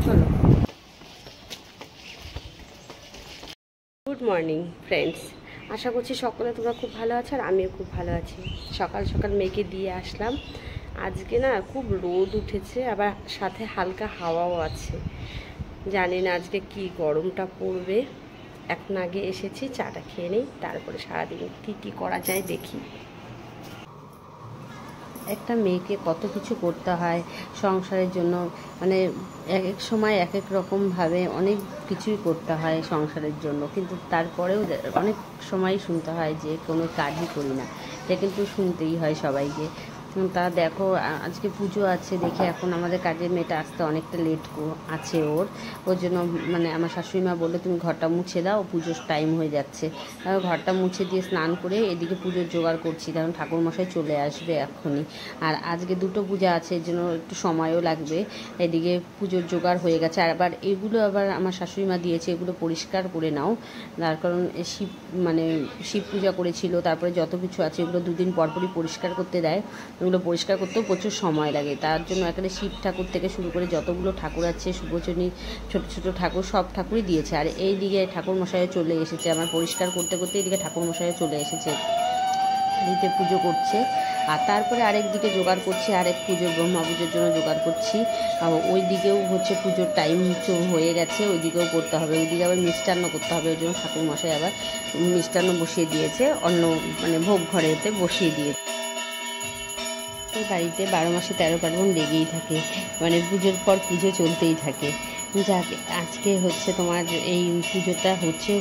চলো। Good morning friends, আশা করছি সকলে তোমরা খুব ভালো আছো আর আমিও খুব ভালো আছি। সকাল সকাল মেয়েকে দিয়ে আসলাম। আজকে না খুব রোদ উঠেছে, আবার সাথে হালকা হাওয়াও আছে। জানি না আজকে কি গরমটা পড়বে। এখন আগে এসেছি, চাটা খেয়ে নেই, তারপরে সারাদিন কী করা যায় দেখি। একটা মেয়েকে কত কিছু করতে হয় সংসারের জন্য, মানে এক এক সময় এক এক রকমভাবে অনেক কিছুই করতে হয় সংসারের জন্য, কিন্তু তারপরেও অনেক সময় শুনতে হয় যে কোনো কাজই করি না। এটা কিন্তু শুনতেই হয় সবাইকে। তা দেখো আজকে পুজো আছে দেখে এখন আমাদের কাজের মেয়েটা আসতে অনেকটা লেট আছে ওর জন্য মানে আমার শাশুড়ি মা বললো তুমি ঘরটা মুছে দাও, পুজোর টাইম হয়ে যাচ্ছে। ঘরটা মুছে দিয়ে স্নান করে এদিকে পুজোর জোগাড় করছি, কারণ ঠাকুরমশাই চলে আসবে এখনই। আর আজকে দুটো পূজা আছে, এর জন্য একটু সময়ও লাগবে। এদিকে পুজোর জোগাড় হয়ে গেছে, আর আবার এগুলো আবার আমার শাশুড়ি মা দিয়েছে, এগুলো পরিষ্কার করে নাও। তার কারণ শিব পূজা করেছিল, তারপরে যত কিছু আছে এগুলো দুদিন পরপরই পরিষ্কার করতে দেয়। এগুলো পরিষ্কার করতেও প্রচুর সময় লাগে, তার জন্য এখানে শিব ঠাকুর থেকে শুরু করে যতগুলো ঠাকুর আছে, শুভচনী ছোট ছোট ঠাকুর সব ঠাকুরই দিয়েছে। আর এই দিকে ঠাকুরমশাইও চলে এসেছে, আমার পরিষ্কার করতে করতে এদিকে ঠাকুরমশাইও চলে এসেছে, দিতে পুজো করছে। আর তারপরে আরেক দিকে জোগাড় করছি, আরেক পুজো ব্রহ্মা পুজোর জন্য জোগাড় করছি। ওই দিকেও হচ্ছে পুজোর টাইম হয়ে গেছে, ওই দিকেও করতে হবে। ওই দিকে আবার মিষ্টান্ন করতে হবে, ওই জন্য ঠাকুরমশাই আবার মিষ্টান্ন বসিয়ে দিয়েছে, অন্য মানে ভোগ ঘরেতে বসিয়ে দিয়েছে। বাড়িতে 12 মাসে 13 পার্বণ লেগেই থাকে, মানে পুজোর পর পুজো চলতেই থাকে। যাক, আজকে হচ্ছে তোমার এই পুজোটা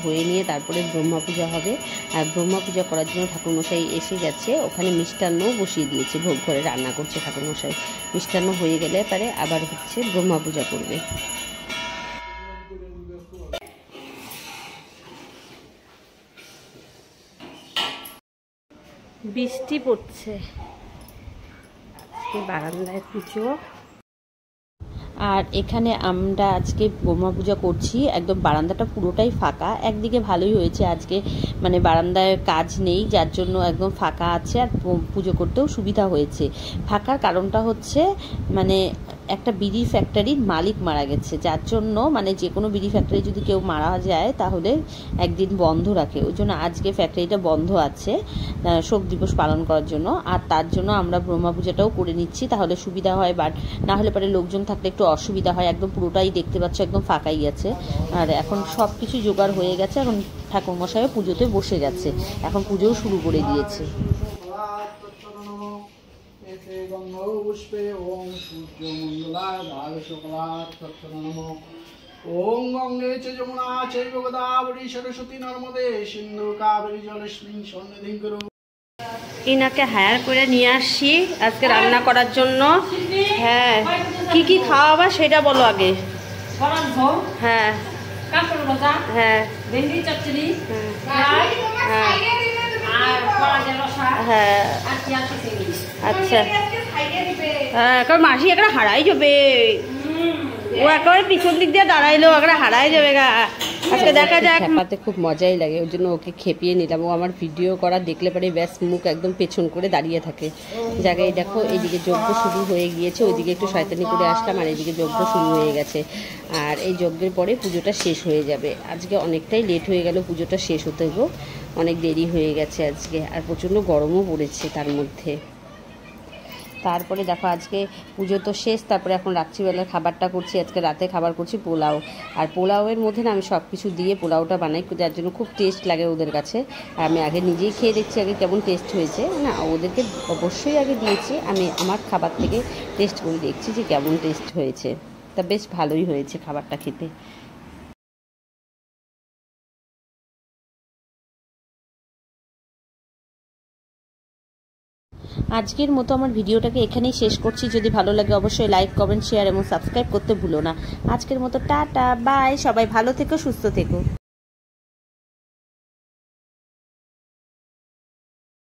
হয়ে নিয়ে তারপরে ব্রহ্মা পূজা হবে। আর ব্রহ্মা পূজা করার জন্য ঠাকুরমশাই এসে গেছে, ওখানে মিষ্টান্নও বসিয়ে দিয়েছে, ভোগ ঘরে রান্না করছে ঠাকুরমশাই। মিষ্টান্ন হয়ে গেলে পরে আবার হচ্ছে ব্রহ্মা পূজা করবে। বৃষ্টি পড়ছে, বারান্দায় পুজো। আর এখানে আমরা আজকে ব্রহ্মা পূজা করছি, একদম বারান্দাটা পুরোটাই ফাঁকা। একদিকে ভালোই হয়েছে আজকে, মানে বারান্দায় কাজ নেই, যার জন্য একদম ফাঁকা আছে, আর পুজো করতেও সুবিধা হয়েছে। ফাঁকার কারণটা হচ্ছে মানে একটা বিড়ি ফ্যাক্টরির মালিক মারা গেছে, যার জন্য মানে যে কোনো বিড়ি ফ্যাক্টরি যদি কেউ মারা যায় তাহলে একদিন বন্ধ রাখে, ওই জন্য আজকে ফ্যাক্টরিটা বন্ধ আছে শোক দিবস পালন করার জন্য। আর তার জন্য আমরা ব্রহ্মা পূজাটাও করে নিচ্ছি, তাহলে সুবিধা হয়। বাট না হলে পরে লোকজন থাকলে একটু অসুবিধা হয়। একদম পুরোটাই দেখতে পাচ্ছ একদম ফাঁকাই আছে। আর এখন সব কিছু জোগাড় হয়ে গেছে, এখন ঠাকুরমশাইও পুজোতে বসে গেছে, এখন পুজোও শুরু করে দিয়েছে। ওম গঙ্গে চ যমুনা চৈব গোদাবরী সরস্বতী নর্মদে সিন্ধু কাবেরী জলেস্মিন সন্নিধিং কুরু। ইনাকে হায়ার করে নিয়ে আসছি আজকে রান্না করার জন্য। হ্যাঁ, কি খাওয়াবা সেটা বলো আগে। হ্যাঁ, কাঁকড় ভাজা, হ্যাঁ, ভেন্ডি চচ্চড়ি, হ্যাঁ, আর কলাজের রসা, হ্যাঁ, আর কি আছে চিংড়ি। আচ্ছা, হ্যাঁ, কারণ মাসি একটা হারাই যাবে, ও একেবারে পিছন দিক দিয়ে দাঁড়াইলো, একটা হারাই যাবে গা। আজকে দেখা যাক। খেপাতে খুব মজাই লাগে, ওই জন্য ওকে খেপিয়ে নিলাম। ও আমার ভিডিও করা দেখলে পরে ব্যাস মুখ একদম পেছন করে দাঁড়িয়ে থাকে। জায়গায় দেখো এইদিকে যজ্ঞ শুরু হয়ে গিয়েছে, ওইদিকে একটু শয়তানি করে আসলাম, আর এইদিকে যজ্ঞ শুরু হয়ে গেছে। আর এই যজ্ঞের পরে পুজোটা শেষ হয়ে যাবে। আজকে অনেকটাই লেট হয়ে গেল পুজোটা শেষ হতে গো, অনেক দেরি হয়ে গেছে আজকে। আর প্রচণ্ড গরমও পড়েছে তার মধ্যে। তারপরে দেখো আজকে পুজো তো শেষ, তারপরে এখন রাত্রিবেলার খাবারটা করছি। আজকে রাতে খাবার করছি পোলাও। আর পোলাওয়ের মধ্যে না আমি সব কিছু দিয়ে পোলাওটা বানাই, যার জন্য খুব টেস্ট লাগে ওদের কাছে। আর আমি আগে নিজেই খেয়ে দেখছি আগে কেমন টেস্ট হয়েছে। না, ওদেরকে অবশ্যই আগে দিয়েছি, আমি আমার খাবার থেকে টেস্ট করে দেখছি যে কেমন টেস্ট হয়েছে। তা বেশ ভালোই হয়েছে খাবারটা খেতে। আজকের মতো আমার ভিডিওটাকে এখানেই শেষ করছি। যদি ভালো লাগে অবশ্যই লাইক, কমেন্ট, শেয়ার এবং সাবস্ক্রাইব করতে ভুলো না। আজকের মতো টাটা, বাই। সবাই ভালো থেকো, সুস্থ থেকো।